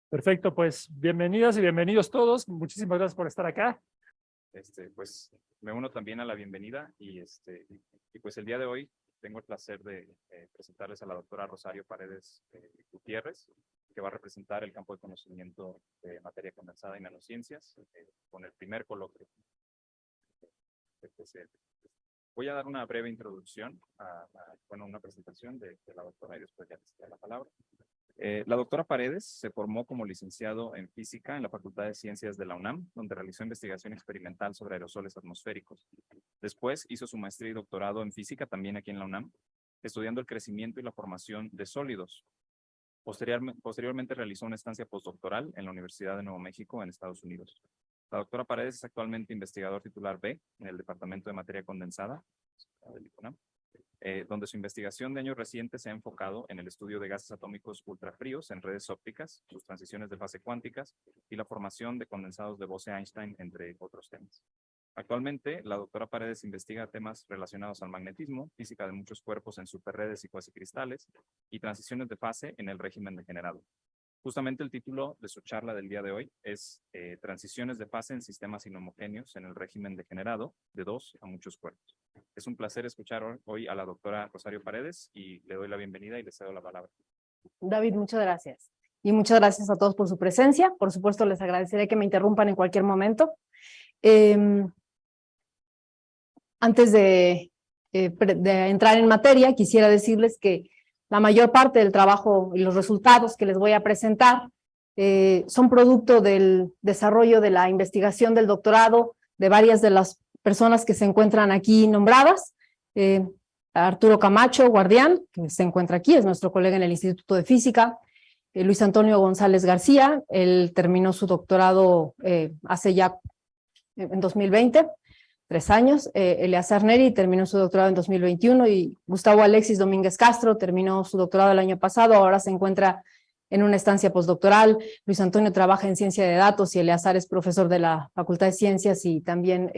Perfecto, pues bienvenidas y bienvenidos todos. Muchísimas gracias por estar acá. Pues me uno también a la bienvenida y pues el día de hoy tengo el placer de presentarles a la doctora Rosario Paredes Gutiérrez, que va a representar el campo de conocimiento de materia condensada y nanociencias con el primer coloquio. Voy a dar una breve introducción, una presentación de la doctora y después ya les doy la palabra. La doctora Paredes se formó como licenciado en física en la Facultad de Ciencias de la UNAM, donde realizó investigación experimental sobre aerosoles atmosféricos. Después hizo su maestría y doctorado en física también aquí en la UNAM, estudiando el crecimiento y la formación de sólidos. Posteriormente realizó una estancia postdoctoral en la Universidad de Nuevo México en Estados Unidos. La doctora Paredes es actualmente investigador titular B en el Departamento de Materia Condensada del ICONAM, donde su investigación de años recientes se ha enfocado en el estudio de gases atómicos ultrafríos en redes ópticas, sus transiciones de fase cuánticas y la formación de condensados de Bose-Einstein, entre otros temas. Actualmente, la doctora Paredes investiga temas relacionados al magnetismo, física de muchos cuerpos en superredes y cuasicristales y transiciones de fase en el régimen degenerado. Justamente el título de su charla del día de hoy es Transiciones de fase en sistemas inhomogéneos en el régimen degenerado de dos a muchos cuerpos. Es un placer escuchar hoy a la doctora Rosario Paredes y le doy la bienvenida y le cedo la palabra. David, muchas gracias. Y muchas gracias a todos por su presencia. Por supuesto, les agradeceré que me interrumpan en cualquier momento. Antes de entrar en materia, quisiera decirles que la mayor parte del trabajo y los resultados que les voy a presentar son producto del desarrollo de la investigación del doctorado de varias de las personas que se encuentran aquí nombradas. Arturo Camacho Guardián, que se encuentra aquí, es nuestro colega en el Instituto de Física. Luis Antonio González García, él terminó su doctorado hace ya en 2020. 3 años, Eleazar Neri terminó su doctorado en 2021 y Gustavo Alexis Domínguez Castro terminó su doctorado el año pasado, ahora se encuentra en una estancia postdoctoral. Luis Antonio trabaja en ciencia de datos y Eleazar es profesor de la Facultad de Ciencias y también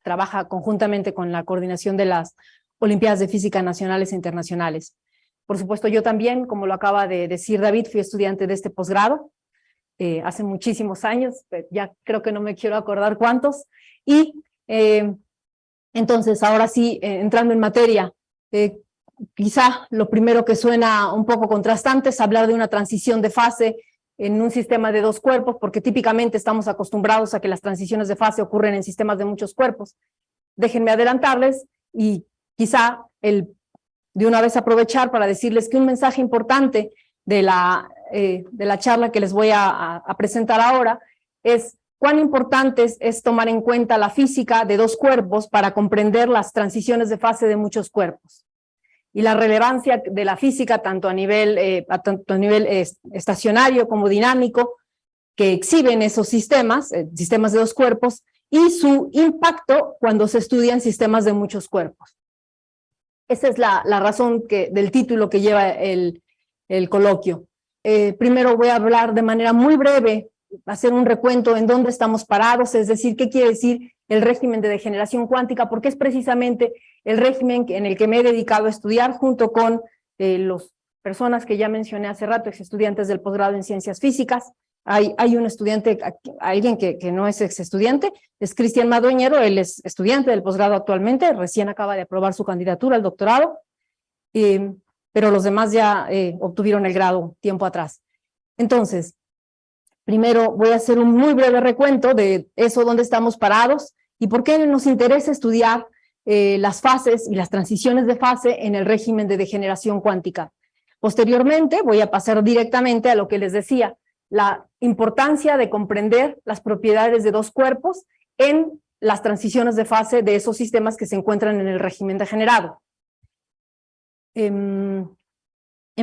trabaja conjuntamente con la coordinación de las Olimpiadas de Física nacionales e internacionales. Por supuesto, yo también, como lo acaba de decir David, fui estudiante de este posgrado hace muchísimos años, ya creo que no me quiero acordar cuántos, y entonces, ahora sí, entrando en materia, quizá lo primero que suena un poco contrastante es hablar de una transición de fase en un sistema de dos cuerpos, porque típicamente estamos acostumbrados a que las transiciones de fase ocurren en sistemas de muchos cuerpos. Déjenme adelantarles y quizá de una vez aprovechar para decirles que un mensaje importante de la charla que les voy a presentar ahora es cuán importante es tomar en cuenta la física de dos cuerpos para comprender las transiciones de fase de muchos cuerpos. Y la relevancia de la física tanto a nivel estacionario como dinámico que exhiben esos sistemas, sistemas de dos cuerpos, y su impacto cuando se estudian sistemas de muchos cuerpos. Esa es la razón del título que lleva el coloquio. Primero voy a hablar de manera muy breve, hacer un recuento en dónde estamos parados, es decir, qué quiere decir el régimen de degeneración cuántica, porque es precisamente el régimen en el que me he dedicado a estudiar junto con las personas que ya mencioné hace rato, ex estudiantes del posgrado en ciencias físicas. Hay un estudiante, alguien que no es ex estudiante, es Cristian Madueñero, él es estudiante del posgrado actualmente, recién acaba de aprobar su candidatura al doctorado, pero los demás ya obtuvieron el grado tiempo atrás. Entonces, primero voy a hacer un muy breve recuento de eso, dónde estamos parados y por qué nos interesa estudiar las fases y las transiciones de fase en el régimen de degeneración cuántica. Posteriormente voy a pasar directamente a lo que les decía, la importancia de comprender las propiedades de dos cuerpos en las transiciones de fase de esos sistemas que se encuentran en el régimen degenerado. En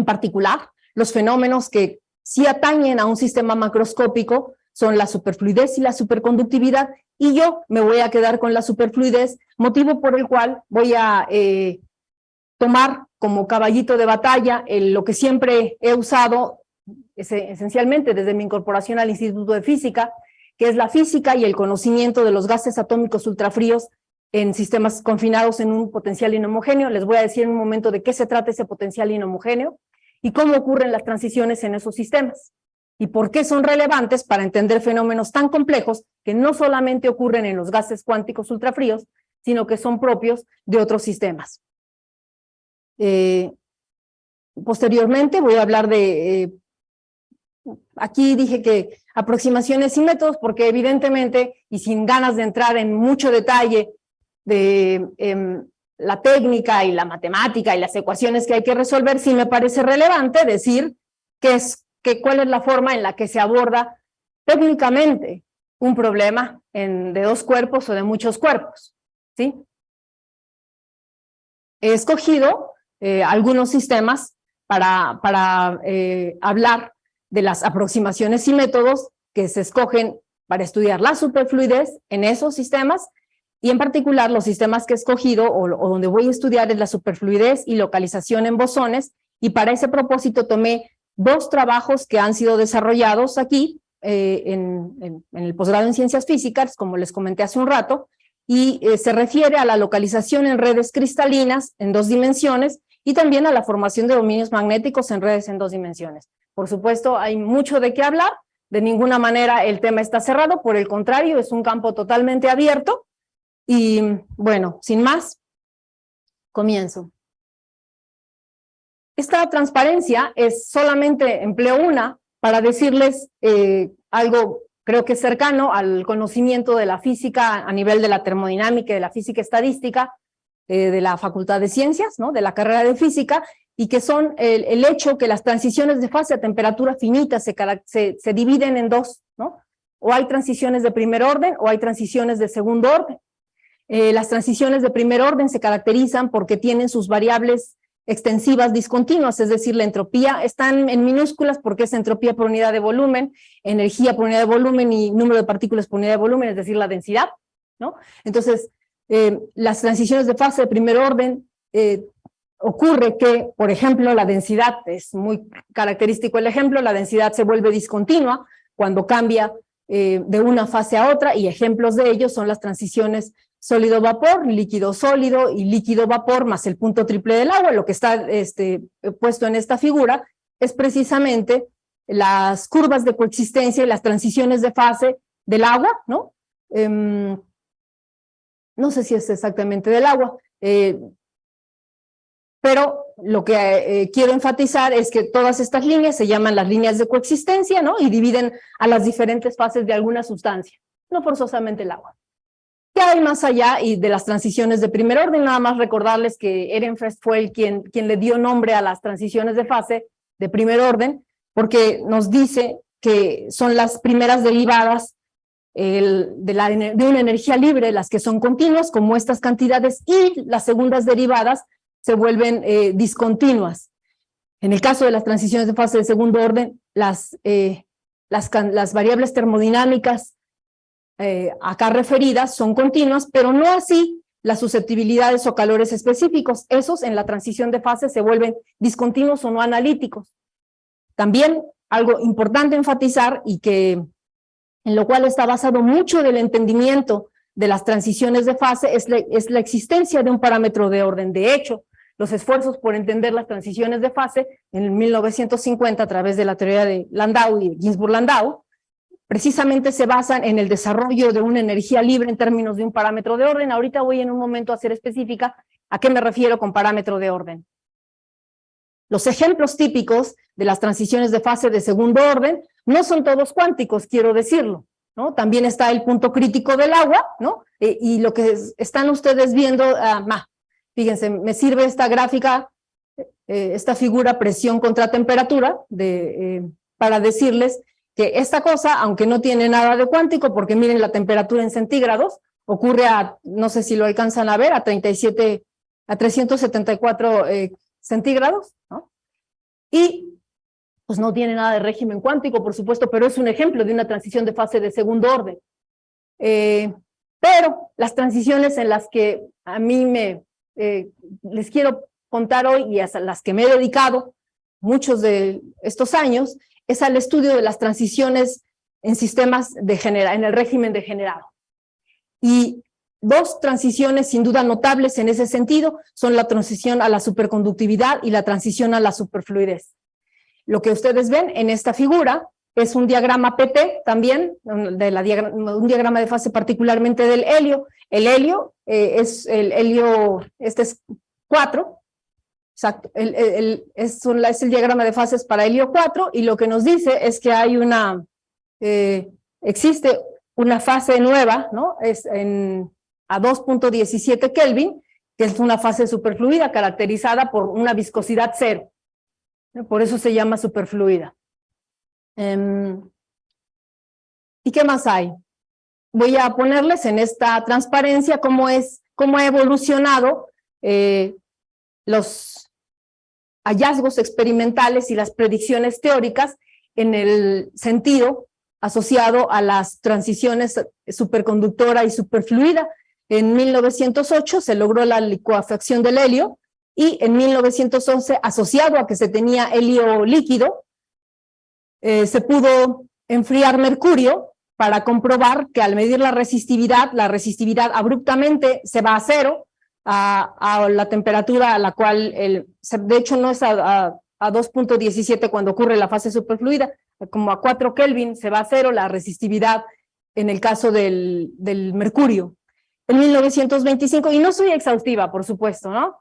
particular, los fenómenos que sí atañen a un sistema macroscópico son la superfluidez y la superconductividad, y yo me voy a quedar con la superfluidez, motivo por el cual voy a tomar como caballito de batalla lo que siempre he usado esencialmente desde mi incorporación al Instituto de Física, que es la física y el conocimiento de los gases atómicos ultrafríos en sistemas confinados en un potencial inhomogéneo. Les voy a decir en un momento de qué se trata ese potencial inhomogéneo y cómo ocurren las transiciones en esos sistemas y por qué son relevantes para entender fenómenos tan complejos que no solamente ocurren en los gases cuánticos ultrafríos, sino que son propios de otros sistemas. Posteriormente voy a hablar de, aquí dije que aproximaciones y métodos, porque evidentemente, y sin ganas de entrar en mucho detalle de la técnica y la matemática y las ecuaciones que hay que resolver, sí me parece relevante decir cuál es la forma en la que se aborda técnicamente un problema de dos cuerpos o de muchos cuerpos, ¿sí? He escogido algunos sistemas para hablar de las aproximaciones y métodos que se escogen para estudiar la superfluidez en esos sistemas, y en particular los sistemas que he escogido o donde voy a estudiar es la superfluidez y localización en bosones, y para ese propósito tomé dos trabajos que han sido desarrollados aquí en el posgrado en Ciencias Físicas, como les comenté hace un rato, y se refiere a la localización en redes cristalinas en 2 dimensiones y también a la formación de dominios magnéticos en redes en 2 dimensiones. Por supuesto, hay mucho de qué hablar, de ninguna manera el tema está cerrado, por el contrario, es un campo totalmente abierto, y bueno, sin más, comienzo. Esta transparencia es solamente, empleo una, para decirles algo creo que es cercano al conocimiento de la física a nivel de la termodinámica y de la física estadística de la Facultad de Ciencias, ¿no? De la carrera de física, y que son el hecho que las transiciones de fase a temperatura finita se dividen en dos, ¿no? O hay transiciones de primer orden o hay transiciones de segundo orden. Las transiciones de primer orden se caracterizan porque tienen sus variables extensivas discontinuas, es decir, la entropía están en minúsculas porque es entropía por unidad de volumen, energía por unidad de volumen y número de partículas por unidad de volumen, es decir, la densidad, ¿no? Entonces, las transiciones de fase de primer orden ocurre que, por ejemplo, la densidad, es muy característico el ejemplo, la densidad se vuelve discontinua cuando cambia de una fase a otra, y ejemplos de ellos son las transiciones sólido-vapor, líquido-sólido y líquido-vapor más el punto triple del agua. Lo que está puesto en esta figura es precisamente las curvas de coexistencia y las transiciones de fase del agua, ¿no? No sé si es exactamente del agua, pero lo que quiero enfatizar es que todas estas líneas se llaman las líneas de coexistencia, ¿no? Y dividen a las diferentes fases de alguna sustancia, no forzosamente el agua. ¿Qué hay más allá y de las transiciones de primer orden? Nada más recordarles que Ehrenfest fue quien le dio nombre a las transiciones de fase de primer orden, porque nos dice que son las primeras derivadas de una energía libre, las que son continuas, como estas cantidades, y las segundas derivadas se vuelven discontinuas. En el caso de las transiciones de fase de segundo orden, las variables termodinámicas acá referidas son continuas, pero no así las susceptibilidades o calores específicos. Esos en la transición de fase se vuelven discontinuos o no analíticos. También algo importante enfatizar, y que en lo cual está basado mucho del entendimiento de las transiciones de fase, es la existencia de un parámetro de orden. De hecho, los esfuerzos por entender las transiciones de fase en 1950 a través de la teoría de Landau y Ginzburg-Landau precisamente se basan en el desarrollo de una energía libre en términos de un parámetro de orden. Ahorita voy en un momento a ser específica a qué me refiero con parámetro de orden. Los ejemplos típicos de las transiciones de fase de segundo orden no son todos cuánticos, quiero decirlo, ¿no? También está el punto crítico del agua, ¿no? Y lo que están ustedes viendo, fíjense, me sirve esta gráfica, esta figura presión contra temperatura, para decirles que esta cosa, aunque no tiene nada de cuántico, porque miren la temperatura en centígrados, ocurre no sé si lo alcanzan a ver, a 374 centígrados, ¿no? Y pues no tiene nada de régimen cuántico, por supuesto, pero es un ejemplo de una transición de fase de segundo orden. Pero las transiciones en las que a mí les quiero contar hoy y a las que me he dedicado muchos de estos años es al estudio de las transiciones en sistemas en el régimen degenerado. Y dos transiciones sin duda notables en ese sentido son la transición a la superconductividad y la transición a la superfluidez. Lo que ustedes ven en esta figura es un diagrama PT también, un diagrama de fase particularmente del helio. El helio es el helio, este es 4, exacto, es el diagrama de fases para helio 4 y lo que nos dice es que hay existe una fase nueva, ¿no? Es a 2.17 Kelvin, que es una fase superfluida caracterizada por una viscosidad cero. Por eso se llama superfluida. ¿Y qué más hay? Voy a ponerles en esta transparencia cómo ha evolucionado los hallazgos experimentales y las predicciones teóricas en el sentido asociado a las transiciones superconductora y superfluida. En 1908 se logró la licuefacción del helio y en 1911, asociado a que se tenía helio líquido, se pudo enfriar mercurio para comprobar que al medir la resistividad abruptamente se va a cero a la temperatura a la cual, de hecho no es a 2.17 cuando ocurre la fase superfluida, como a 4 Kelvin se va a cero la resistividad en el caso del mercurio. En 1925, y no soy exhaustiva, por supuesto, ¿no?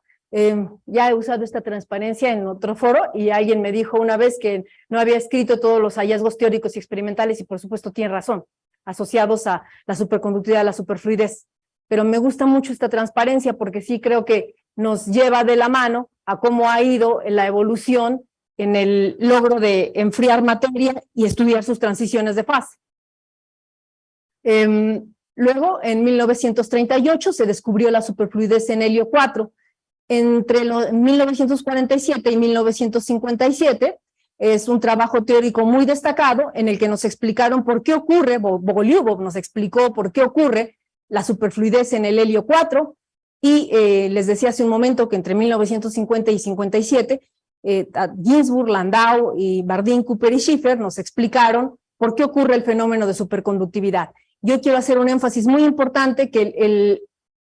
Ya he usado esta transparencia en otro foro y alguien me dijo una vez que no había escrito todos los hallazgos teóricos y experimentales y por supuesto tiene razón, asociados a la superconductividad, a la superfluidez. Pero me gusta mucho esta transparencia porque sí creo que nos lleva de la mano a cómo ha ido la evolución en el logro de enfriar materia y estudiar sus transiciones de fase. Luego, en 1938 se descubrió la superfluidez en helio 4. Entre 1947 y 1957 es un trabajo teórico muy destacado en el que nos explicaron por qué ocurre, Bogolyubov nos explicó por qué ocurre la superfluidez en el helio 4 y les decía hace un momento que entre 1950 y 57 Ginzburg, Landau y Bardeen, Cooper y Schiffer nos explicaron por qué ocurre el fenómeno de superconductividad. Yo quiero hacer un énfasis muy importante que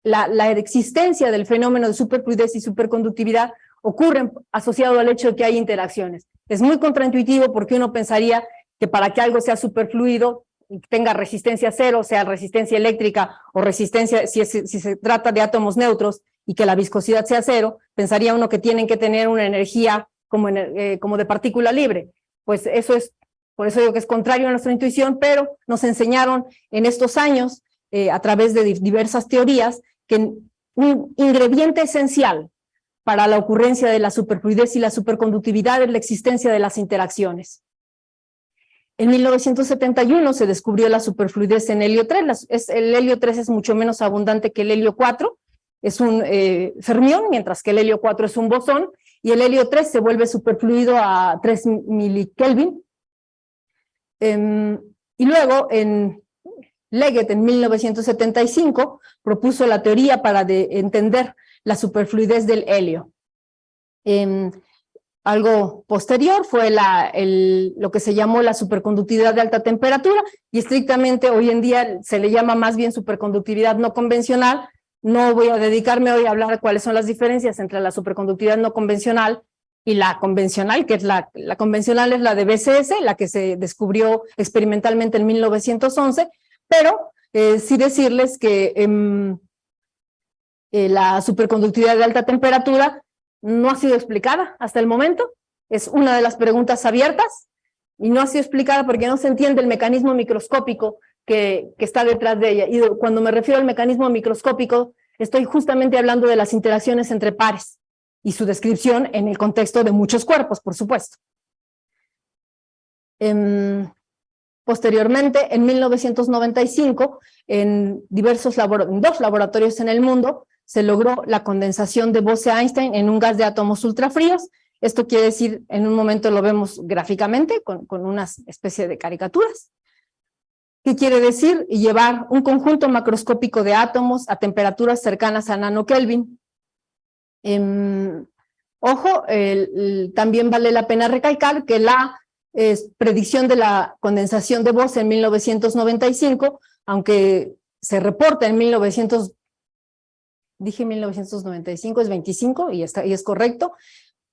la existencia del fenómeno de superfluidez y superconductividad ocurre asociado al hecho de que hay interacciones. Es muy contraintuitivo porque uno pensaría que para que algo sea superfluido y tenga resistencia cero, sea resistencia eléctrica o resistencia, si se trata de átomos neutros y que la viscosidad sea cero, pensaría uno que tienen que tener una energía como de partícula libre. Pues eso es, por eso digo que es contrario a nuestra intuición, pero nos enseñaron en estos años, a través de diversas teorías, que un ingrediente esencial para la ocurrencia de la superfluidez y la superconductividad es la existencia de las interacciones. En 1971 se descubrió la superfluidez en helio 3. El helio 3 es mucho menos abundante que el helio 4, es un fermión, mientras que el helio 4 es un bosón, y el helio 3 se vuelve superfluido a 3 milikelvin. Y luego, Leggett en 1975 propuso la teoría para entender la superfluidez del helio. Algo posterior fue lo que se llamó la superconductividad de alta temperatura y estrictamente hoy en día se le llama más bien superconductividad no convencional. No voy a dedicarme hoy a hablar de cuáles son las diferencias entre la superconductividad no convencional y la convencional, que es la convencional es la de BCS, la que se descubrió experimentalmente en 1911, pero sí decirles que la superconductividad de alta temperatura no ha sido explicada hasta el momento, es una de las preguntas abiertas y no ha sido explicada porque no se entiende el mecanismo microscópico que está detrás de ella. Y cuando me refiero al mecanismo microscópico, estoy justamente hablando de las interacciones entre pares y su descripción en el contexto de muchos cuerpos, por supuesto. Posteriormente, en 1995, en dos laboratorios en el mundo, se logró la condensación de Bose-Einstein en un gas de átomos ultrafríos. Esto quiere decir, en un momento lo vemos gráficamente, con una especie de caricaturas. ¿Qué quiere decir? Llevar un conjunto macroscópico de átomos a temperaturas cercanas a nanokelvin. Ojo, también vale la pena recalcar que la predicción de la condensación de Bose en 1995, aunque se reporta en 1995, es 25 y es correcto,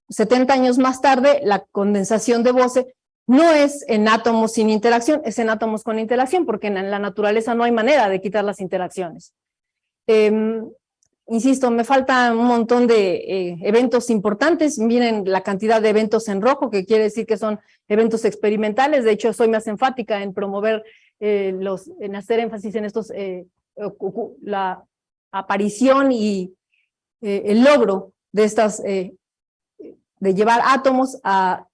70 años más tarde la condensación de Bose no es en átomos sin interacción, es en átomos con interacción, porque en la naturaleza no hay manera de quitar las interacciones. Insisto, me falta un montón de eventos importantes. Miren la cantidad de eventos en rojo, que quiere decir que son eventos experimentales. De hecho, soy más enfática en promover en hacer énfasis en estos, la aparición y el logro de estas, de llevar átomos a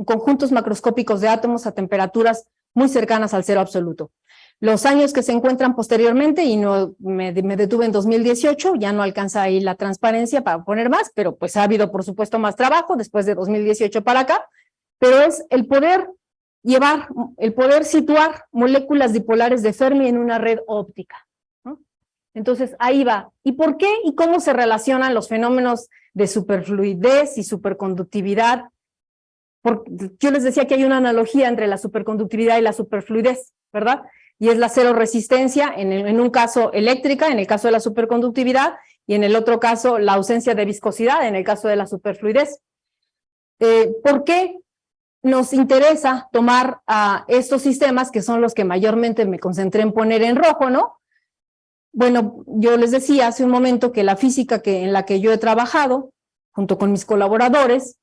conjuntos macroscópicos de átomos a temperaturas muy cercanas al cero absoluto. Los años que se encuentran posteriormente, y no me detuve en 2018, ya no alcanza ahí la transparencia para poner más, pero pues ha habido por supuesto más trabajo después de 2018 para acá, pero es el poder situar moléculas dipolares de Fermi en una red óptica, ¿no? Entonces ahí va. ¿Y por qué y cómo se relacionan los fenómenos de superfluidez y superconductividad? Yo les decía que hay una analogía entre la superconductividad y la superfluidez, ¿verdad? Y es la cero resistencia, en un caso eléctrica, en el caso de la superconductividad, y en el otro caso la ausencia de viscosidad, en el caso de la superfluidez. ¿Por qué nos interesa tomar a estos sistemas, que son los que mayormente me concentré en poner en rojo, ¿no? Bueno, yo les decía hace un momento que la física en la que yo he trabajado, junto con mis colaboradores,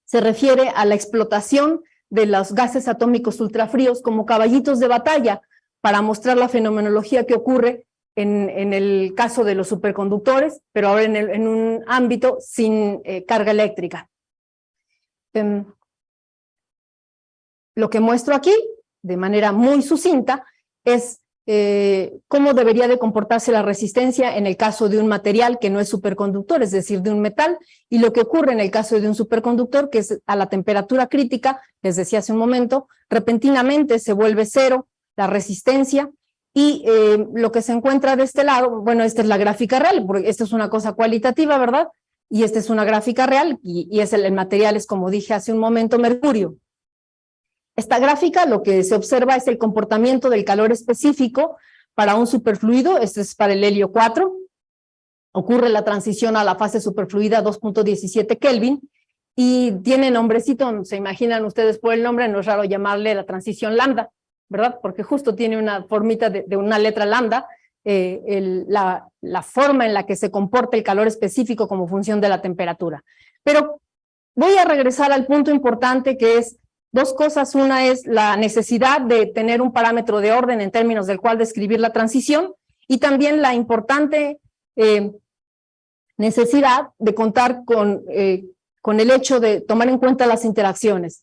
se refiere a la explotación de los gases atómicos ultrafríos como caballitos de batalla para mostrar la fenomenología que ocurre en el caso de los superconductores, pero ahora en un ámbito sin carga eléctrica. Lo que muestro aquí, de manera muy sucinta, es cómo debería de comportarse la resistencia en el caso de un material que no es superconductor, es decir, de un metal, y lo que ocurre en el caso de un superconductor, que es a la temperatura crítica, les decía hace un momento, repentinamente se vuelve cero la resistencia, y lo que se encuentra de este lado, bueno, esta es la gráfica real, porque esta es una cosa cualitativa, ¿verdad? Y esta es una gráfica real, y el material es, como dije hace un momento, mercurio. Esta gráfica lo que se observa es el comportamiento del calor específico para un superfluido, este es para el helio 4, ocurre la transición a la fase superfluida 2.17 Kelvin, y tiene nombrecito, se imaginan ustedes por el nombre, no es raro llamarle la transición lambda, ¿verdad? Porque justo tiene una formita de una letra lambda, la forma en la que se comporta el calor específico como función de la temperatura. Pero voy a regresar al punto importante, que es dos cosas. Una es la necesidad de tener un parámetro de orden en términos del cual describir la transición, y también la importante necesidad de contar con el hecho de tomar en cuenta las interacciones.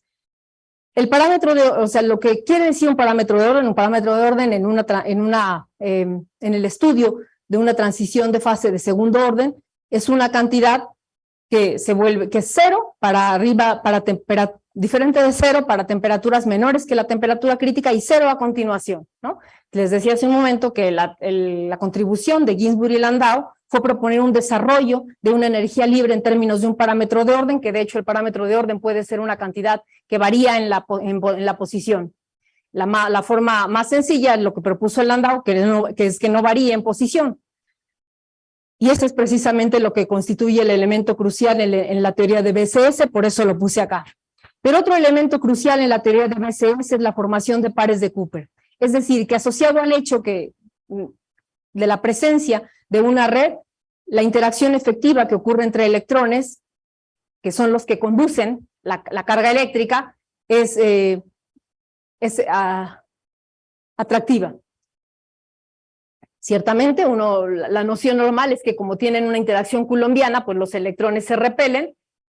El parámetro o sea, lo que quiere decir un parámetro de orden en el estudio de una transición de fase de segundo orden, es una cantidad que es cero para arriba, diferente de cero para temperaturas menores que la temperatura crítica, y cero a continuación, ¿no? Les decía hace un momento que la contribución de Ginzburg y Landau fue proponer un desarrollo de una energía libre en términos de un parámetro de orden, que de hecho el parámetro de orden puede ser una cantidad que varía en la posición. La forma más sencilla es lo que propuso el Landau, que es que no varíe en posición. Y este es precisamente lo que constituye el elemento crucial en la teoría de BCS, por eso lo puse acá. Pero otro elemento crucial en la teoría de BCS es la formación de pares de Cooper. Es decir, que asociado al hecho de la presencia de una red, la interacción efectiva que ocurre entre electrones, que son los que conducen la carga eléctrica, es atractiva. Ciertamente, la noción normal es que como tienen una interacción coulombiana, pues los electrones se repelen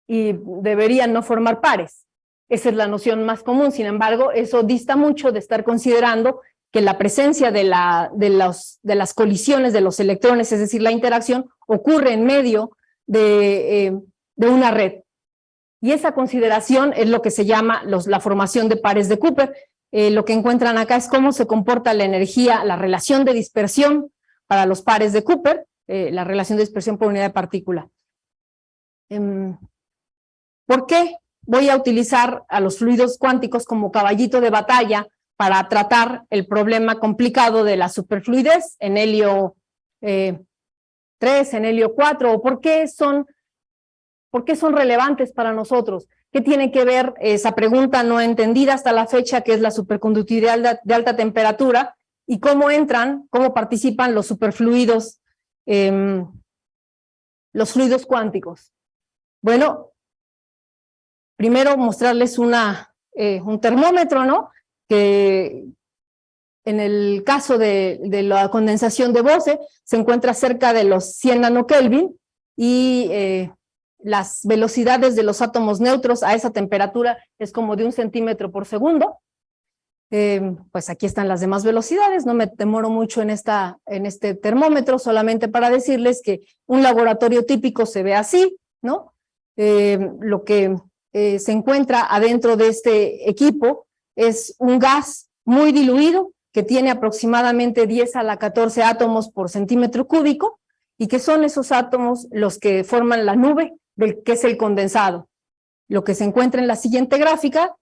y deberían no formar pares. Esa es la noción más común. Sin embargo, eso dista mucho de estar considerando que la presencia de las colisiones de los electrones, es decir, la interacción, ocurre en medio de una red. Y esa consideración es lo que se llama la formación de pares de Cooper. Lo que encuentran acá es cómo se comporta la energía, la relación de dispersión para los pares de Cooper, la relación de dispersión por unidad de partícula. ¿Por qué voy a utilizar a los fluidos cuánticos como caballito de batalla para tratar el problema complicado de la superfluidez en helio 3, en helio 4? ¿O por qué son relevantes para nosotros? ¿Qué tiene que ver esa pregunta no entendida hasta la fecha, que es la superconductividad de alta temperatura, y cómo participan los superfluidos, los fluidos cuánticos? Bueno, primero mostrarles un termómetro, ¿no? Que en el caso de la condensación de Bose se encuentra cerca de los 100 nanokelvin, y las velocidades de los átomos neutros a esa temperatura es como de 1 centímetro por segundo. Pues aquí están las demás velocidades, no me demoro mucho en este termómetro, solamente para decirles que un laboratorio típico se ve así, ¿no? Lo que se encuentra adentro de este equipo es un gas muy diluido que tiene aproximadamente 10 a la 14 átomos por centímetro cúbico, y que son esos átomos los que forman la nube que es el condensado. Lo que se encuentra en la siguiente gráfica,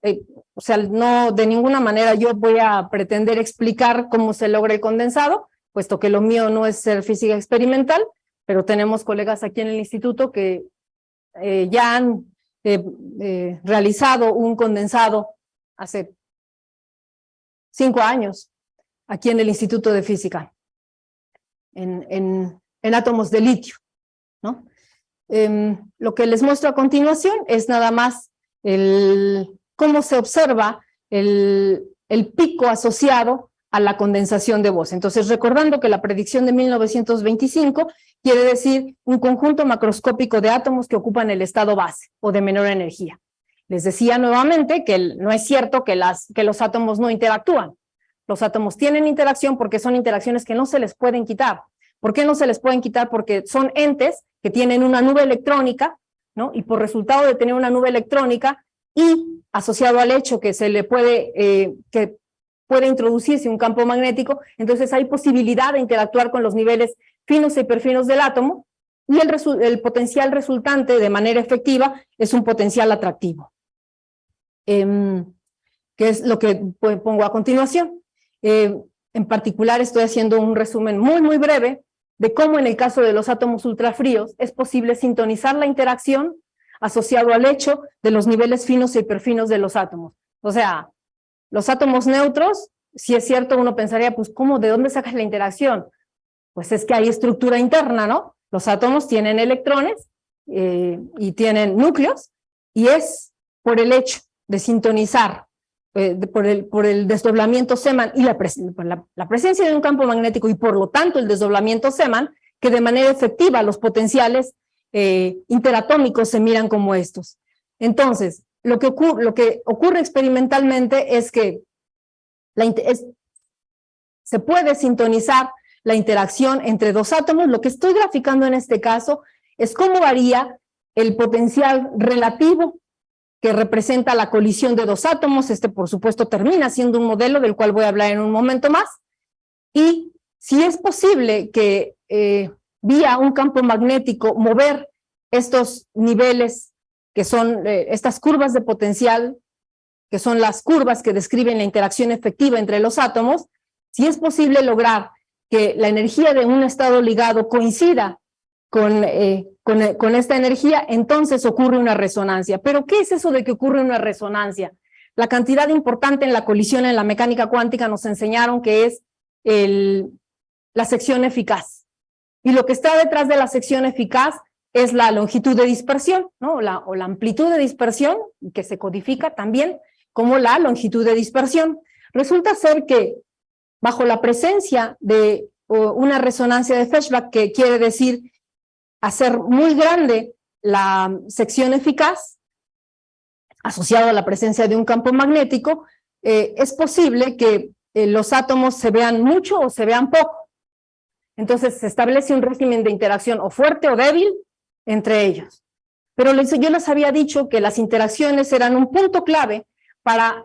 o sea, no de ninguna manera yo voy a pretender explicar cómo se logra el condensado, puesto que lo mío no es ser física experimental, pero tenemos colegas aquí en el instituto que ya han realizado un condensado hace 5 años aquí en el Instituto de Física, en átomos de litio, ¿no? Lo que les muestro a continuación es nada más cómo se observa el pico asociado a la condensación de Bose. Entonces, recordando que la predicción de 1925 quiere decir un conjunto macroscópico de átomos que ocupan el estado base o de menor energía. Les decía nuevamente que no es cierto que los átomos no interactúan. Los átomos tienen interacción porque son interacciones que no se les pueden quitar. ¿Por qué no se les pueden quitar? Porque son entes que tienen una nube electrónica, ¿no? Y por resultado de tener una nube electrónica y asociado al hecho que se le puede introducirse un campo magnético, entonces hay posibilidad de interactuar con los niveles finos e hiperfinos del átomo, y el potencial resultante de manera efectiva es un potencial atractivo, que es lo que pongo a continuación. En particular estoy haciendo un resumen muy, muy breve de cómo en el caso de los átomos ultrafríos es posible sintonizar la interacción asociado al hecho de los niveles finos e hiperfinos de los átomos. O sea, los átomos neutros, si es cierto, uno pensaría, pues, ¿cómo? ¿De dónde sacas la interacción? Pues es que hay estructura interna, ¿no? Los átomos tienen electrones y tienen núcleos, y es por el hecho de sintonizar, por el desdoblamiento Zeeman y la presencia de un campo magnético, y por lo tanto el desdoblamiento Zeeman, que de manera efectiva los potenciales interatómicos se miran como estos. Entonces, lo que ocurre experimentalmente es que se puede sintonizar la interacción entre dos átomos. Lo que estoy graficando en este caso es cómo varía el potencial relativo que representa la colisión de dos átomos. Por supuesto, termina siendo un modelo del cual voy a hablar en un momento más. Y si es posible que vía un campo magnético mover estos niveles, que son estas curvas de potencial, que son las curvas que describen la interacción efectiva entre los átomos, si es posible lograr que la energía de un estado ligado coincida con esta energía, entonces ocurre una resonancia. ¿Pero qué es eso de que ocurre una resonancia? La cantidad importante en la colisión en la mecánica cuántica nos enseñaron que es la sección eficaz. Y lo que está detrás de la sección eficaz es la longitud de dispersión, ¿no? o la amplitud de dispersión, que se codifica también como la longitud de dispersión. Resulta ser que bajo la presencia de una resonancia de Feshbach, que quiere decir hacer muy grande la sección eficaz, asociado a la presencia de un campo magnético, es posible que los átomos se vean mucho o se vean poco. Entonces se establece un régimen de interacción o fuerte o débil entre ellos. Pero yo les había dicho que las interacciones eran un punto clave para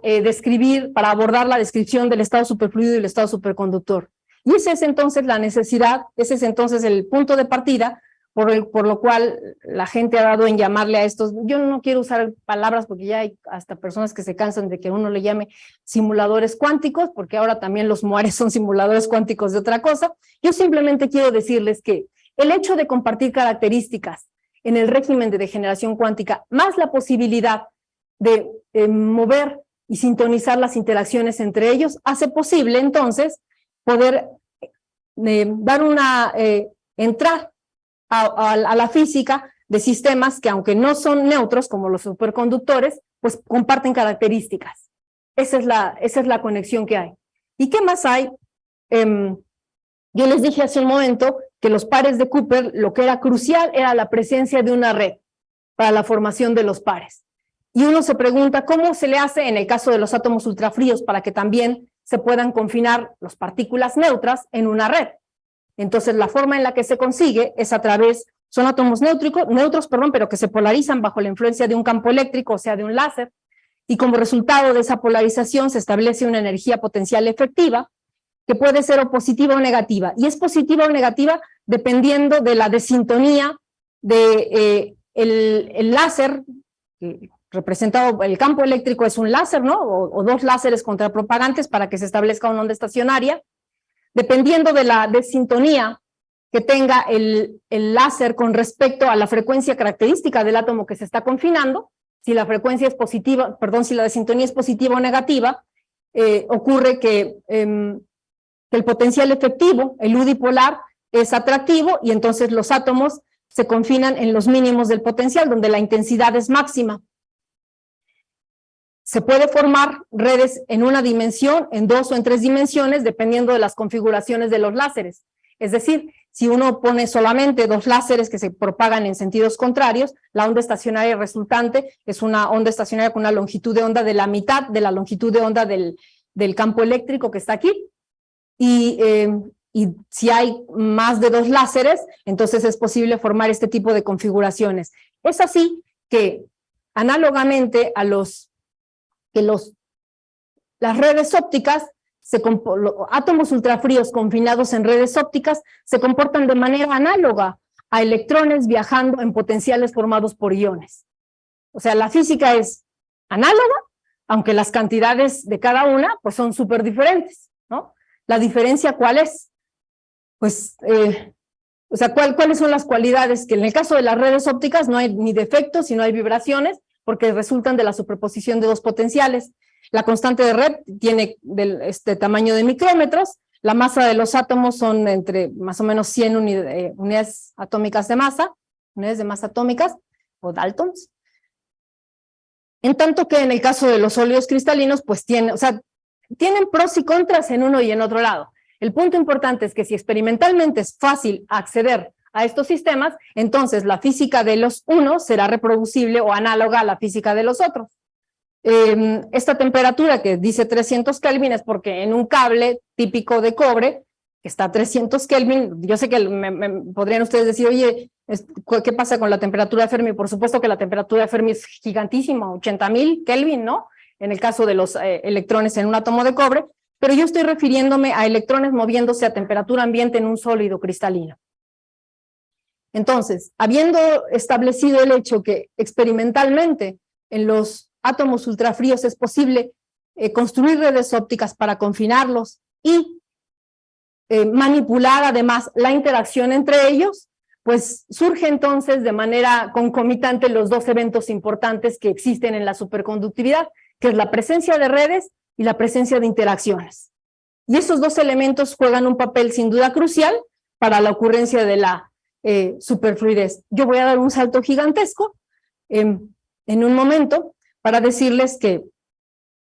abordar la descripción del estado superfluido y el estado superconductor. Y esa es entonces la necesidad, ese es entonces el punto de partida por lo cual la gente ha dado en llamarle a estos, yo no quiero usar palabras porque ya hay hasta personas que se cansan de que uno le llame simuladores cuánticos, porque ahora también los MOARes son simuladores cuánticos de otra cosa. Yo simplemente quiero decirles que el hecho de compartir características en el régimen de degeneración cuántica, más la posibilidad de mover y sintonizar las interacciones entre ellos, hace posible entonces poder entrar a la física de sistemas que, aunque no son neutros como los superconductores, pues comparten características. Esa es la conexión que hay. ¿Y qué más hay? Yo les dije hace un momento que los pares de Cooper, lo que era crucial era la presencia de una red para la formación de los pares. Y uno se pregunta cómo se le hace en el caso de los átomos ultrafríos para que también se puedan confinar las partículas neutras en una red. Entonces, la forma en la que se consigue es a través, son átomos neutros, pero que se polarizan bajo la influencia de un campo eléctrico, o sea, de un láser, y como resultado de esa polarización se establece una energía potencial efectiva que puede ser o positiva o negativa, y es positiva o negativa dependiendo de la desintonía de el láser, representado, el campo eléctrico es un láser, ¿no? O dos láseres contrapropagantes para que se establezca una onda estacionaria. Dependiendo de la desintonía que tenga el láser con respecto a la frecuencia característica del átomo que se está confinando, si la frecuencia es positiva, si la desintonía es positiva o negativa, ocurre que el potencial efectivo, el U dipolar, es atractivo y entonces los átomos se confinan en los mínimos del potencial, donde la intensidad es máxima. Se puede formar redes en una dimensión, en dos o en tres dimensiones, dependiendo de las configuraciones de los láseres. Es decir, si uno pone solamente dos láseres que se propagan en sentidos contrarios, la onda estacionaria resultante es una onda estacionaria con una longitud de onda de la mitad de la longitud de onda del campo eléctrico que está aquí. Y si hay más de dos láseres, entonces es posible formar este tipo de configuraciones. Es así que, análogamente a las redes ópticas, los átomos ultrafríos confinados en redes ópticas se comportan de manera análoga a electrones viajando en potenciales formados por iones. O sea, la física es análoga, aunque las cantidades de cada una pues son súper diferentes, ¿no? ¿La diferencia cuál es? Pues, ¿cuáles son las cualidades? Que en el caso de las redes ópticas no hay ni defectos y no hay vibraciones, porque resultan de la superposición de dos potenciales. La constante de red tiene este tamaño de micrómetros, la masa de los átomos son entre más o menos 100 unidades atómicas de masa, unidades de masa atómicas, o daltons. En tanto que en el caso de los sólidos cristalinos, pues tienen pros y contras en uno y en otro lado. El punto importante es que si experimentalmente es fácil acceder a estos sistemas, entonces la física de los unos será reproducible o análoga a la física de los otros. Esta temperatura que dice 300 Kelvin es porque en un cable típico de cobre, que está a 300 Kelvin, yo sé que podrían ustedes decir, oye, ¿qué pasa con la temperatura de Fermi? Por supuesto que la temperatura de Fermi es gigantísima, 80.000 Kelvin, ¿no? En el caso de los electrones en un átomo de cobre, pero yo estoy refiriéndome a electrones moviéndose a temperatura ambiente en un sólido cristalino. Entonces, habiendo establecido el hecho que experimentalmente en los átomos ultrafríos es posible construir redes ópticas para confinarlos y manipular además la interacción entre ellos, pues surge entonces de manera concomitante los dos eventos importantes que existen en la superconductividad, que es la presencia de redes y la presencia de interacciones. Y esos dos elementos juegan un papel sin duda crucial para la ocurrencia de la superfluidez. Yo voy a dar un salto gigantesco en un momento para decirles que,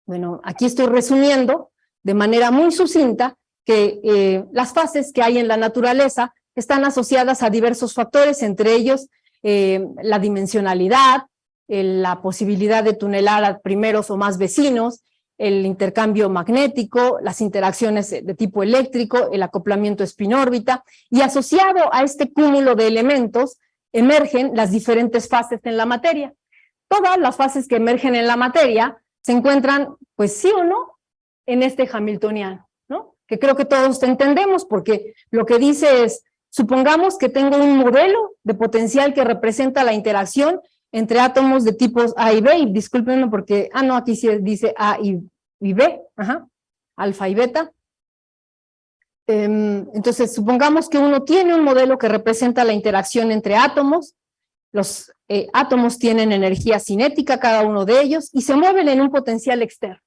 bueno, aquí estoy resumiendo de manera muy sucinta que las fases que hay en la naturaleza están asociadas a diversos factores, entre ellos la dimensionalidad, la posibilidad de tunelar a primeros o más vecinos, el intercambio magnético, las interacciones de tipo eléctrico, el acoplamiento spin-órbita, y asociado a este cúmulo de elementos emergen las diferentes fases en la materia. Todas las fases que emergen en la materia se encuentran, pues sí o no, en este hamiltoniano, ¿no? Que creo que todos entendemos, porque lo que dice es Supongamos que tengo un modelo de potencial que representa la interacción entre átomos de tipos A y B, y discúlpenme porque, no, aquí sí dice A y B, alfa y beta. Entonces, supongamos que uno tiene un modelo que representa la interacción entre átomos. Los átomos tienen energía cinética, cada uno de ellos, y se mueven en un potencial externo.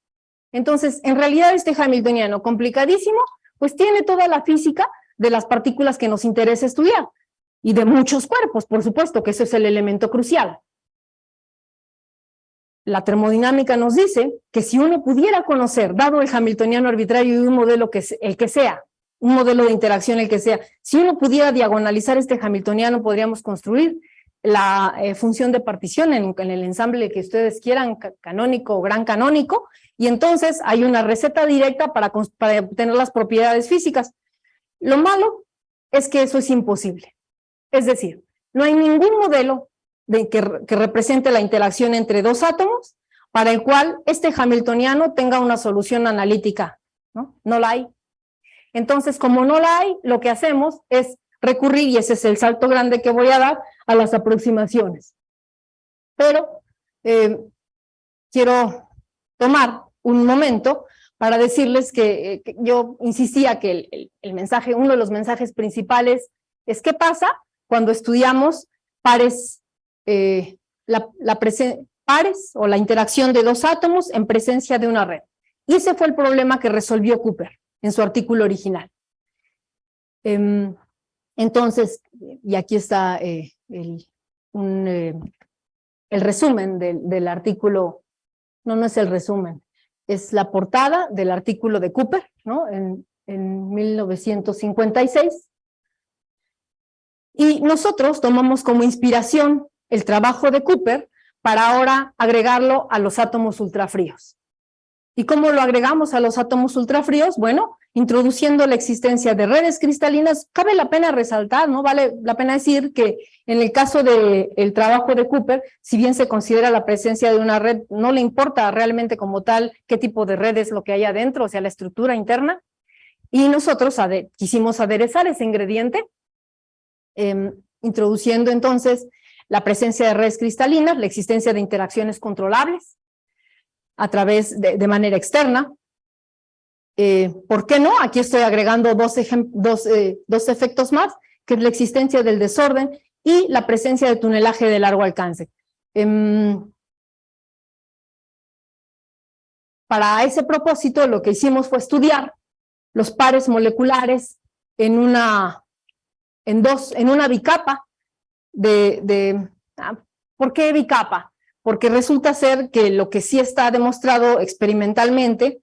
Entonces, en realidad este hamiltoniano complicadísimo, pues tiene toda la física de las partículas que nos interesa estudiar, y de muchos cuerpos, por supuesto, que eso es el elemento crucial. La termodinámica nos dice que si uno pudiera conocer, dado el hamiltoniano arbitrario y un modelo que el que sea, un modelo de interacción el que sea, si uno pudiera diagonalizar este hamiltoniano, podríamos construir la función de partición en el ensamble que ustedes quieran, canónico o gran canónico, y entonces hay una receta directa para obtener las propiedades físicas. Lo malo es que eso es imposible. Es decir, no hay ningún modelo que represente la interacción entre dos átomos para el cual este hamiltoniano tenga una solución analítica, ¿no? No la hay. Entonces, como no la hay, lo que hacemos es recurrir, y ese es el salto grande que voy a dar, a las aproximaciones. Pero quiero tomar un momento para decirles que yo insistía que el mensaje, uno de los mensajes principales es qué pasa cuando estudiamos pares, pares o la interacción de dos átomos en presencia de una red. Y ese fue el problema que resolvió Cooper en su artículo original. Entonces, y aquí está el resumen del artículo, no es el resumen, es la portada del artículo de Cooper, ¿no? En 1956. Y nosotros tomamos como inspiración el trabajo de Cooper para ahora agregarlo a los átomos ultrafríos. ¿Y cómo lo agregamos a los átomos ultrafríos? Bueno, introduciendo la existencia de redes cristalinas. Cabe la pena resaltar, ¿no? Vale la pena decir que en el caso del trabajo de Cooper, si bien se considera la presencia de una red, no le importa realmente como tal qué tipo de red es lo que hay adentro, o sea, la estructura interna, y nosotros quisimos aderezar ese ingrediente, introduciendo entonces la presencia de redes cristalinas, la existencia de interacciones controlables a través de manera externa. ¿Por qué no? Aquí estoy agregando dos efectos más, que es la existencia del desorden y la presencia de tunelaje de largo alcance. Para ese propósito, lo que hicimos fue estudiar los pares moleculares en una bicapa ¿por qué bicapa? Porque resulta ser que lo que sí está demostrado experimentalmente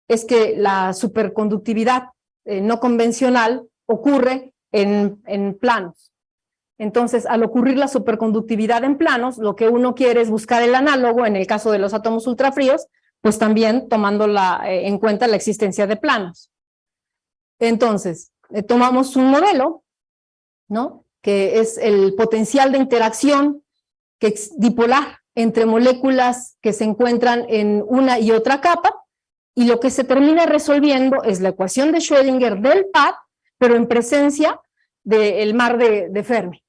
es que la superconductividad no convencional ocurre en planos. Entonces, al ocurrir la superconductividad en planos, lo que uno quiere es buscar el análogo, en el caso de los átomos ultrafríos, pues también tomando en cuenta la existencia de planos. Entonces, tomamos un modelo, ¿no? Que es el potencial de interacción que es dipolar entre moléculas que se encuentran en una y otra capa, y lo que se termina resolviendo es la ecuación de Schrödinger del pad, pero en presencia del mar de Fermi.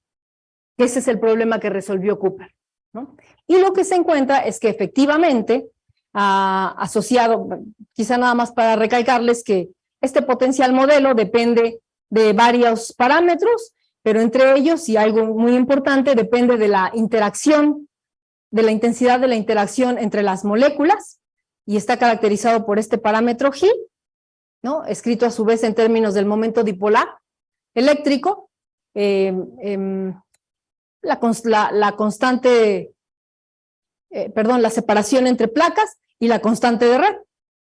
Ese es el problema que resolvió Cooper, ¿no? Y lo que se encuentra es que efectivamente, asociado, quizá nada más para recalcarles que este potencial modelo depende de varios parámetros, pero entre ellos, y algo muy importante, depende de la interacción, de la intensidad de la interacción entre las moléculas, y está caracterizado por este parámetro G, ¿no? Escrito a su vez en términos del momento dipolar eléctrico, la constante, la separación entre placas y la constante de red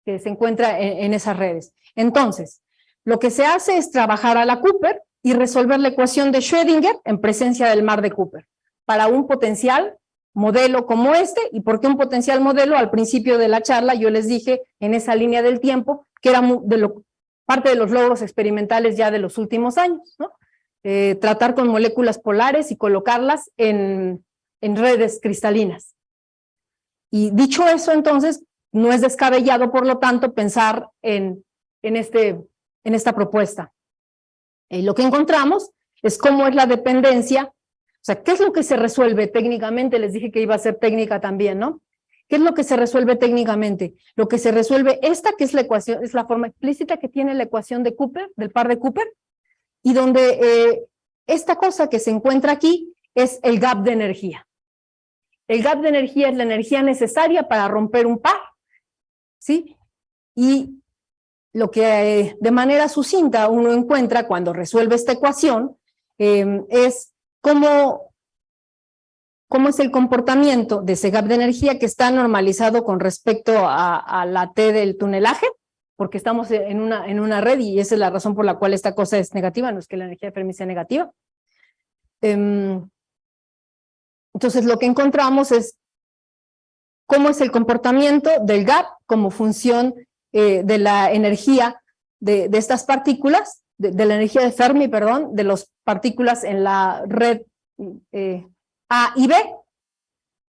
que se encuentra en esas redes. Entonces, lo que se hace es trabajar a la Cooper y resolver la ecuación de Schrödinger en presencia del mar de Cooper para un potencial modelo como este. ¿Y por qué un potencial modelo? Al principio de la charla yo les dije en esa línea del tiempo que era parte de los logros experimentales ya de los últimos años, ¿no? Tratar con moléculas polares y colocarlas en redes cristalinas. Y dicho eso, entonces, no es descabellado, por lo tanto, pensar en esta propuesta. Lo que encontramos es cómo es la dependencia, o sea, ¿qué es lo que se resuelve técnicamente? Les dije que iba a ser técnica también, ¿no? ¿Qué es lo que se resuelve técnicamente? Lo que se resuelve esta, que es la ecuación, es la forma explícita que tiene la ecuación de Cooper, del par de Cooper, y donde esta cosa que se encuentra aquí es el gap de energía. El gap de energía es la energía necesaria para romper un par, ¿sí? Y lo que de manera sucinta uno encuentra cuando resuelve esta ecuación es cómo es el comportamiento de ese gap de energía que está normalizado con respecto a la T del tunelaje, porque estamos en una red y esa es la razón por la cual esta cosa es negativa, no es que la energía de Fermi sea negativa. Entonces lo que encontramos es cómo es el comportamiento del gap como función de la energía de estas partículas, de la energía de Fermi, perdón, de las partículas en la red A y B.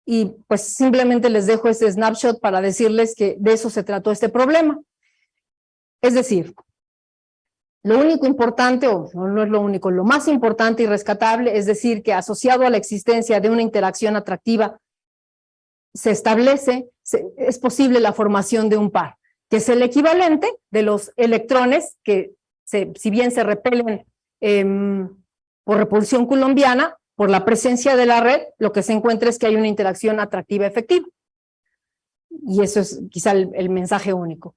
Y pues simplemente les dejo este snapshot para decirles que de eso se trató este problema. Es decir, lo único importante, o no es lo único, lo más importante y rescatable es decir que asociado a la existencia de una interacción atractiva se establece, es posible la formación de un par, que es el equivalente de los electrones que si bien se repelen por repulsión coulombiana, por la presencia de la red, lo que se encuentra es que hay una interacción atractiva efectiva. Y eso es quizá el mensaje único.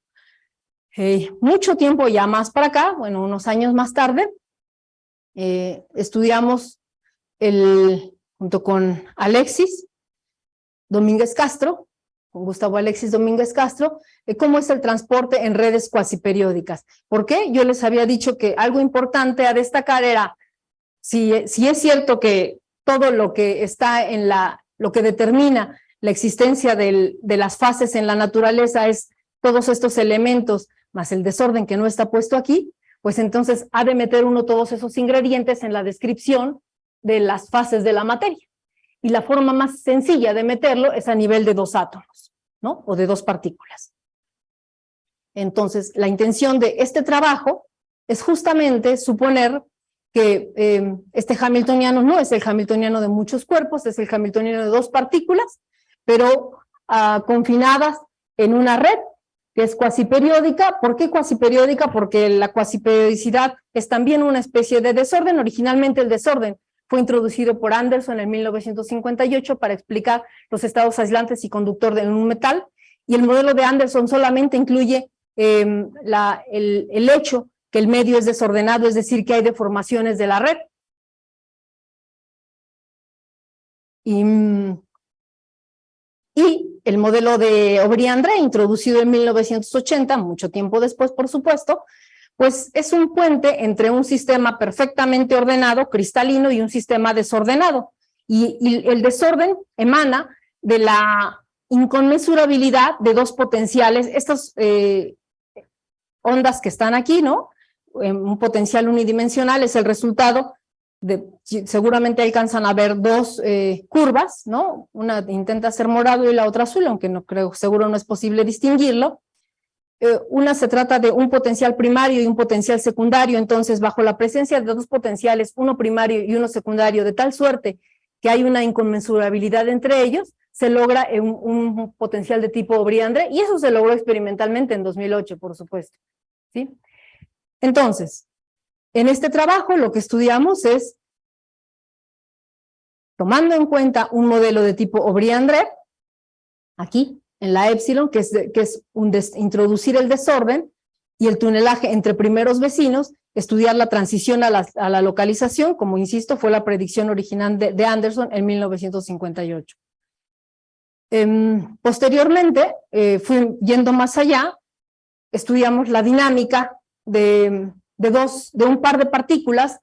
Mucho tiempo ya más para acá, bueno, unos años más tarde, estudiamos junto con Alexis Domínguez Castro, con Gustavo Alexis Domínguez Castro, cómo es el transporte en redes cuasiperiódicas. ¿Por qué? Yo les había dicho que algo importante a destacar era, si es cierto que todo lo que está en lo que determina la existencia de las fases en la naturaleza es todos estos elementos, más el desorden que no está puesto aquí, pues entonces ha de meter uno todos esos ingredientes en la descripción de las fases de la materia. Y la forma más sencilla de meterlo es a nivel de dos átomos, ¿no? O de dos partículas. Entonces, la intención de este trabajo es justamente suponer que este hamiltoniano no es el hamiltoniano de muchos cuerpos, es el hamiltoniano de dos partículas, pero confinadas en una red que es cuasiperiódica. ¿Por qué cuasiperiódica? Porque la cuasiperiodicidad es también una especie de desorden. Originalmente el desorden fue introducido por Anderson en 1958 para explicar los estados aislantes y conductor de un metal, y el modelo de Anderson solamente incluye el hecho que el medio es desordenado, es decir, que hay deformaciones de la red. Y el modelo de Aubry-André, introducido en 1980, mucho tiempo después, por supuesto, pues es un puente entre un sistema perfectamente ordenado, cristalino, y un sistema desordenado. Y el desorden emana de la inconmensurabilidad de dos potenciales, estas ondas que están aquí, ¿no? Un potencial unidimensional es el resultado de, seguramente alcanzan a ver dos curvas, ¿no? Una intenta ser morado y la otra azul, aunque no creo, seguro no es posible distinguirlo. Una se trata de un potencial primario y un potencial secundario. Entonces, bajo la presencia de dos potenciales, uno primario y uno secundario, de tal suerte que hay una inconmensurabilidad entre ellos, se logra un potencial de tipo Aubry-André, y eso se logró experimentalmente en 2008, por supuesto, ¿sí? Entonces, en este trabajo lo que estudiamos es, tomando en cuenta un modelo de tipo Aubry-André, aquí, en la épsilon, que es introducir el desorden y el tunelaje entre primeros vecinos, estudiar la transición a la localización, como insisto, fue la predicción original de Anderson en 1958. Posteriormente, fui yendo más allá, estudiamos la dinámica de un par de partículas,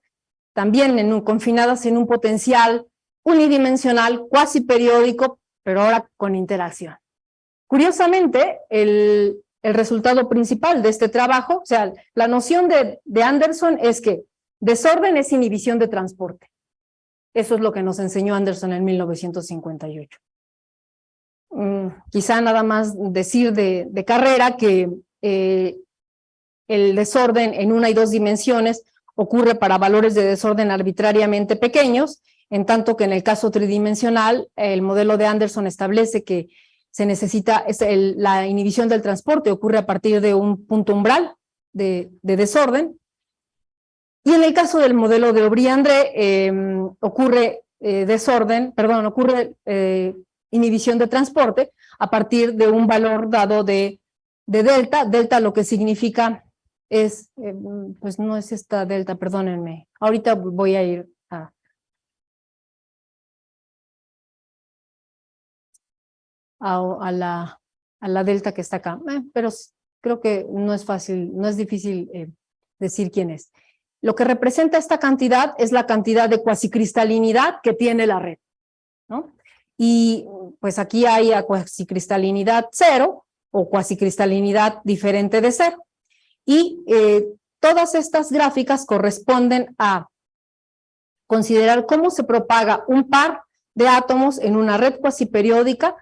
también confinadas en un potencial unidimensional, cuasi periódico, pero ahora con interacción. Curiosamente, el resultado principal de este trabajo, o sea, la noción de Anderson es que desorden es inhibición de transporte. Eso es lo que nos enseñó Anderson en 1958. Quizá nada más decir de carrera que el desorden en una y dos dimensiones ocurre para valores de desorden arbitrariamente pequeños, en tanto que en el caso tridimensional, el modelo de Anderson establece que se necesita, la inhibición del transporte ocurre a partir de un punto umbral de desorden. Y en el caso del modelo de Aubry-André, ocurre inhibición de transporte a partir de un valor dado de delta. Delta lo que significa es, pues no es esta delta, perdónenme. Ahorita voy a ir a la delta que está acá, pero creo que no es fácil, no es difícil decir quién es. Lo que representa esta cantidad es la cantidad de cuasicristalinidad que tiene la red, ¿no? Y pues aquí hay a cuasicristalinidad 0 o cuasicristalinidad diferente de 0. Y todas estas gráficas corresponden a considerar cómo se propaga un par de átomos en una red cuasiperiódica,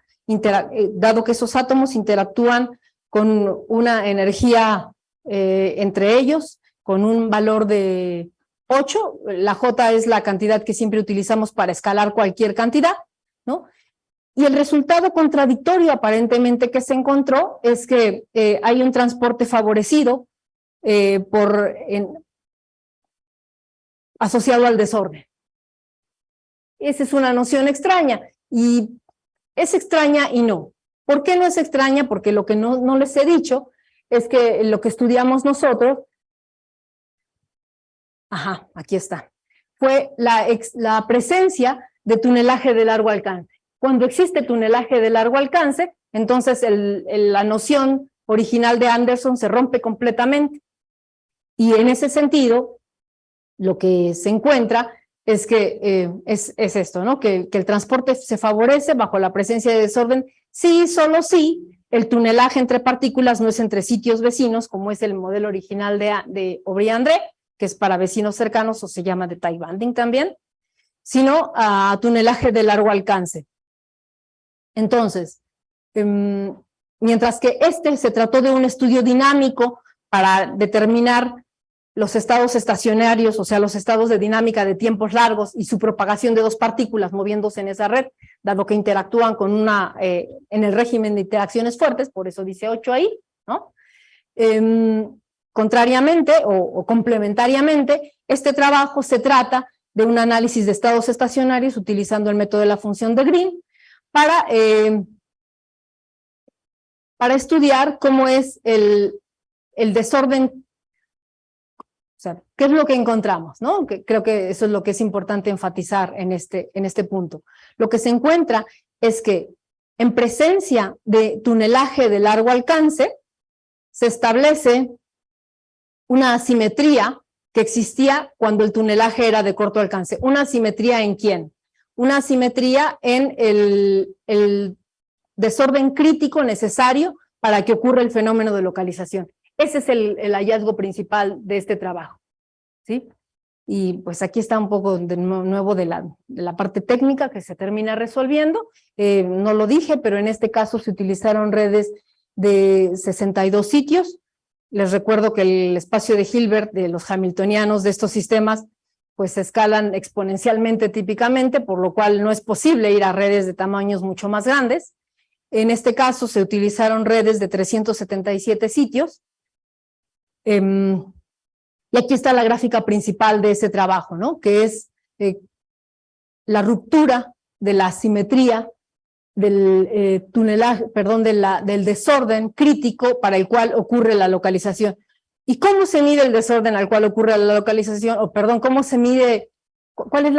dado que esos átomos interactúan con una energía entre ellos, con un valor de 8, la J es la cantidad que siempre utilizamos para escalar cualquier cantidad, ¿no? Y el resultado contradictorio aparentemente que se encontró es que hay un transporte favorecido asociado al desorden. Esa es una noción extraña, y es extraña y no. ¿Por qué no es extraña? Porque lo que no les he dicho es que lo que estudiamos nosotros, aquí está, fue la presencia de tunelaje de largo alcance. Cuando existe tunelaje de largo alcance, entonces la noción original de Anderson se rompe completamente. Y en ese sentido, lo que se encuentra es que es esto, ¿no? Que el transporte se favorece bajo la presencia de desorden, sí, solo sí, el tunelaje entre partículas no es entre sitios vecinos, como es el modelo original de Aubry-André, que es para vecinos cercanos, o se llama de tie banding también, sino a tunelaje de largo alcance. Entonces, mientras que se trató de un estudio dinámico para determinar los estados estacionarios, o sea, los estados de dinámica de tiempos largos y su propagación de dos partículas moviéndose en esa red, dado que interactúan con en el régimen de interacciones fuertes, por eso dice 8 ahí, ¿no? Contrariamente o complementariamente, este trabajo se trata de un análisis de estados estacionarios utilizando el método de la función de Green para estudiar cómo es el desorden. O sea, ¿qué es lo que encontramos, no? Creo que eso es lo que es importante enfatizar en este punto. Lo que se encuentra es que en presencia de tunelaje de largo alcance se establece una asimetría que existía cuando el tunelaje era de corto alcance. ¿Una asimetría en quién? Una asimetría en el desorden crítico necesario para que ocurra el fenómeno de localización. Ese es el hallazgo principal de este trabajo, ¿sí? Y pues aquí está un poco de nuevo de la parte técnica que se termina resolviendo. No lo dije, pero en este caso se utilizaron redes de 62 sitios. Les recuerdo que el espacio de Hilbert de los hamiltonianos de estos sistemas pues se escalan exponencialmente típicamente, por lo cual no es posible ir a redes de tamaños mucho más grandes. En este caso se utilizaron redes de 377 sitios. Y aquí está la gráfica principal de ese trabajo, ¿no? Que es la ruptura de la asimetría del tunelaje, perdón, del desorden crítico para el cual ocurre la localización. ¿Y cómo se mide el desorden al cual ocurre la localización? O perdón, ¿cómo se mide? ¿Cuál es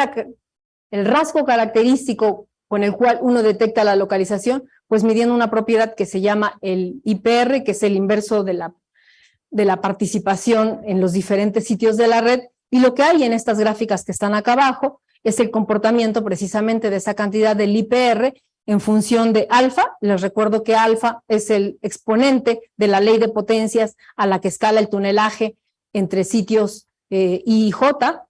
el rasgo característico con el cual uno detecta la localización? Pues midiendo una propiedad que se llama el IPR, que es el inverso de la participación en los diferentes sitios de la red, y lo que hay en estas gráficas que están acá abajo es el comportamiento precisamente de esa cantidad del IPR en función de alfa. Les recuerdo que alfa es el exponente de la ley de potencias a la que escala el tunelaje entre sitios I y J.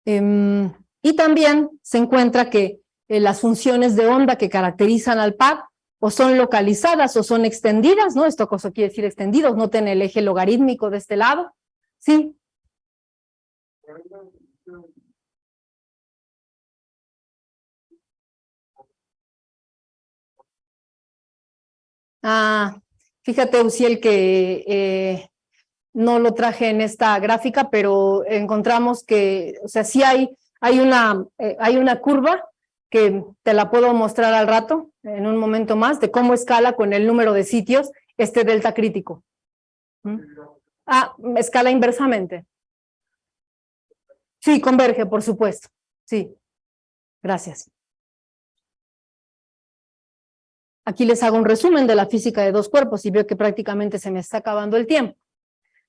Y también se encuentra que las funciones de onda que caracterizan al par o son localizadas o son extendidas, ¿no? Esto cosa quiere decir extendidos, noten el eje logarítmico de este lado, ¿sí? Fíjate, Uciel, que no lo traje en esta gráfica, pero encontramos que, o sea, sí hay una curva que te la puedo mostrar al rato, en un momento más, de cómo escala con el número de sitios este delta crítico. Escala inversamente. Sí, converge, por supuesto. Sí, gracias. Aquí les hago un resumen de la física de dos cuerpos y veo que prácticamente se me está acabando el tiempo,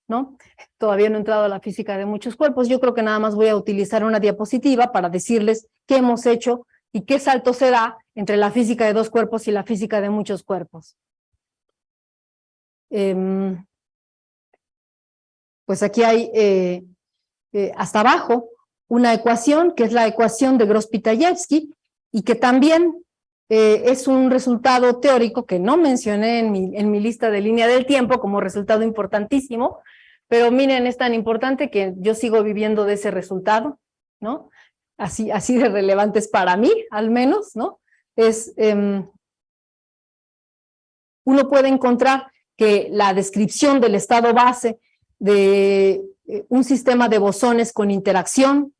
¿no? Todavía no he entrado a la física de muchos cuerpos. Yo creo que nada más voy a utilizar una diapositiva para decirles qué hemos hecho y qué salto se da entre la física de dos cuerpos y la física de muchos cuerpos. Pues aquí hay hasta abajo una ecuación que es la ecuación de Gross-Pitajewski y que también es un resultado teórico que no mencioné en mi lista de línea del tiempo como resultado importantísimo, pero miren, es tan importante que yo sigo viviendo de ese resultado, ¿no? Así de relevante es para mí, al menos, ¿no? Uno puede encontrar que la descripción del estado base de un sistema de bosones con interacción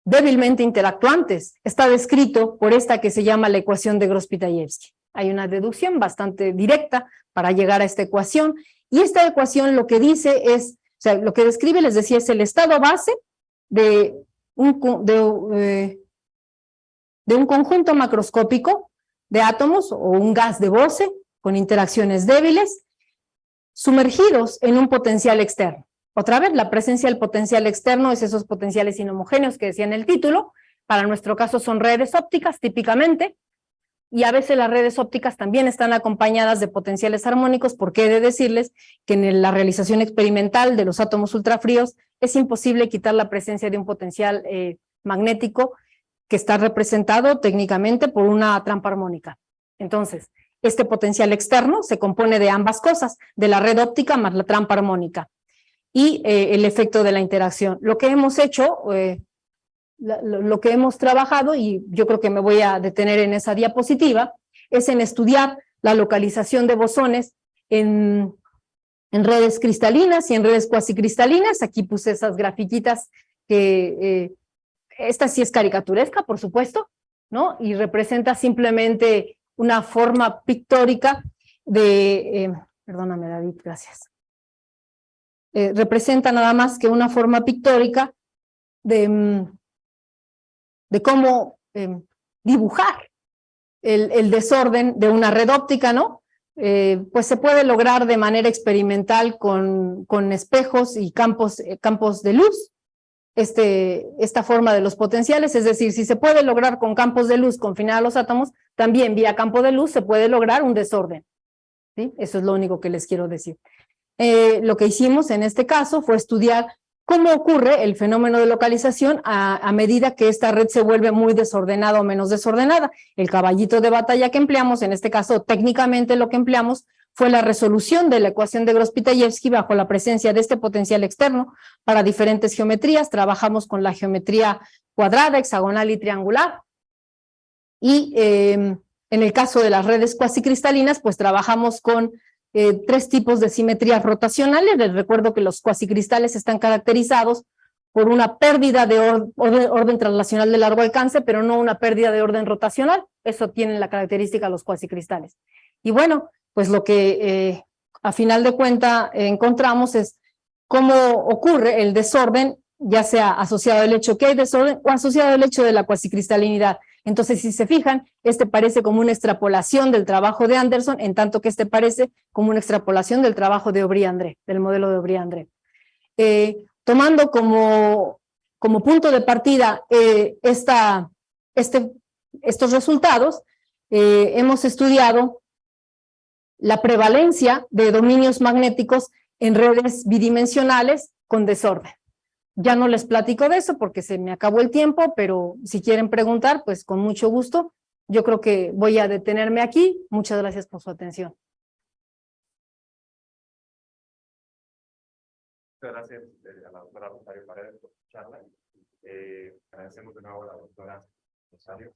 débilmente interactuantes está descrito por esta que se llama la ecuación de Gross-Pitajewski. Hay una deducción bastante directa para llegar a esta ecuación, y esta ecuación lo que dice es, o sea, lo que describe, les decía, es el estado base de un conjunto macroscópico de átomos o un gas de Bose con interacciones débiles sumergidos en un potencial externo. Otra vez, la presencia del potencial externo es esos potenciales inhomogéneos que decía en el título. Para nuestro caso son redes ópticas típicamente, y a veces las redes ópticas también están acompañadas de potenciales armónicos, porque he de decirles que en la realización experimental de los átomos ultrafríos es imposible quitar la presencia de un potencial magnético que está representado técnicamente por una trampa armónica. Entonces, este potencial externo se compone de ambas cosas, de la red óptica más la trampa armónica y el efecto de la interacción. Lo que hemos hecho, lo que hemos trabajado, y yo creo que me voy a detener en esa diapositiva, es en estudiar la localización de bosones en redes cristalinas y en redes cuasicristalinas. Aquí puse esas grafiquitas que, esta sí es caricaturesca, por supuesto, ¿no? Y representa simplemente una forma pictórica de, perdóname David, gracias. Representa nada más que una forma pictórica de cómo dibujar el desorden de una red óptica, ¿no? Pues se puede lograr de manera experimental con espejos y campos de luz, esta forma de los potenciales. Es decir, si se puede lograr con campos de luz confinar a los átomos, también vía campo de luz se puede lograr un desorden, ¿sí? Eso es lo único que les quiero decir. Lo que hicimos en este caso fue estudiar cómo ocurre el fenómeno de localización a medida que esta red se vuelve muy desordenada o menos desordenada. El caballito de batalla que empleamos, en este caso técnicamente lo que empleamos fue la resolución de la ecuación de Gross-Pitajewski bajo la presencia de este potencial externo para diferentes geometrías. Trabajamos con la geometría cuadrada, hexagonal y triangular. Y en el caso de las redes cuasicristalinas, pues trabajamos con 3 tipos de simetrías rotacionales. Les recuerdo que los cuasicristales están caracterizados por una pérdida de orden translacional de largo alcance, pero no una pérdida de orden rotacional. Eso tienen la característica los cuasicristales. Y bueno, pues lo que a final de cuentas encontramos es cómo ocurre el desorden, ya sea asociado al hecho que hay desorden o asociado al hecho de la cuasicristalinidad. Entonces, si se fijan, parece como una extrapolación del trabajo de Anderson, en tanto que parece como una extrapolación del trabajo de Aubry-André, del modelo de Aubry-André. Tomando como punto de partida estos resultados, hemos estudiado la prevalencia de dominios magnéticos en redes bidimensionales con desorden. Ya no les platico de eso porque se me acabó el tiempo, pero si quieren preguntar, pues con mucho gusto. Yo creo que voy a detenerme aquí. Muchas gracias por su atención. Muchas gracias a la doctora. doctora Rosario Paredes por su charla. Agradecemos de nuevo a la doctora Rosario.